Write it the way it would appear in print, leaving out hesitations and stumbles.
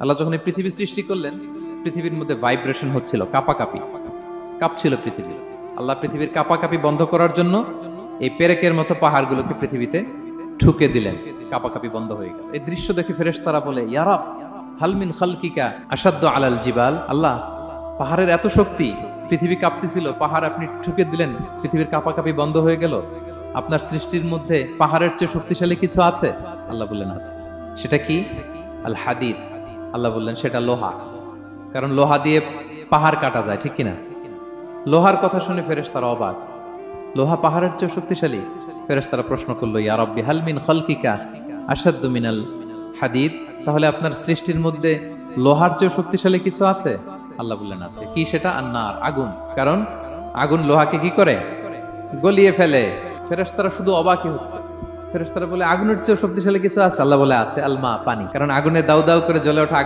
আল্লাহ যখন এই পৃথিবী সৃষ্টি করলেন, পৃথিবীর মধ্যে ভাইব্রেশন হচ্ছিল, কাঁপাকাঁপি, কাঁপছিল পৃথিবী। আল্লাহ পৃথিবীর কাঁপাকাঁপি বন্ধ করার জন্য এই পেরেকের মতো পাহাড়গুলোকে পৃথিবীতে ঠুকে দিলেন, কাঁপাকাঁপি বন্ধ হয়ে গেল। এই দৃশ্য দেখে ফেরেশতারা বলে, ইয়া রাব হালমিন খালকিকা আসাদ্দ আলাল জিবাল। আল্লাহ, পাহাড়ের এত শক্তি, পৃথিবী কাঁপতেছিল, পাহাড় আপনি ঠুকে দিলেন, পৃথিবীর কাঁপাকাঁপি বন্ধ হয়ে গেল। আপনার সৃষ্টির মধ্যে পাহাড়ের চেয়ে শক্তিশালী কিছু আছে? আল্লাহ বললেন আছে। সেটা কি? আল হাদিদ। আল্লাহ বললেন সেটা লোহা, কারণ লোহা দিয়ে পাহাড় কাটা যায়, ঠিক কিনা? লোহার কথা শুনে ফেরেশতারা অবাক, লোহা পাহাড়ের চেয়ে শক্তিশালী? ফেরেশতারা প্রশ্ন করলো, ইয়া রাব্বি হাল মিন খালকিকা আশাদ্দু মিনাল হাদিদ। তাহলে আপনার সৃষ্টির মধ্যে লোহার চেয়ে শক্তিশালী কিছু আছে? আল্লাহ বললেন আছে। কি সেটা? আন্নার, আগুন। কারণ আগুন লোহাকে কি করে? গলিয়ে ফেলে। ফেরেশতারা শুধু অবাকই হচ্ছে। ফেরেশতারা বলে, আগুনের চেয়ে শক্তিশালী কিছু আছে? আল্লাহ বলে আছে, আলমা, পানি। কারণ আগুনে দাউ দাউ করে জ্বলে ওঠা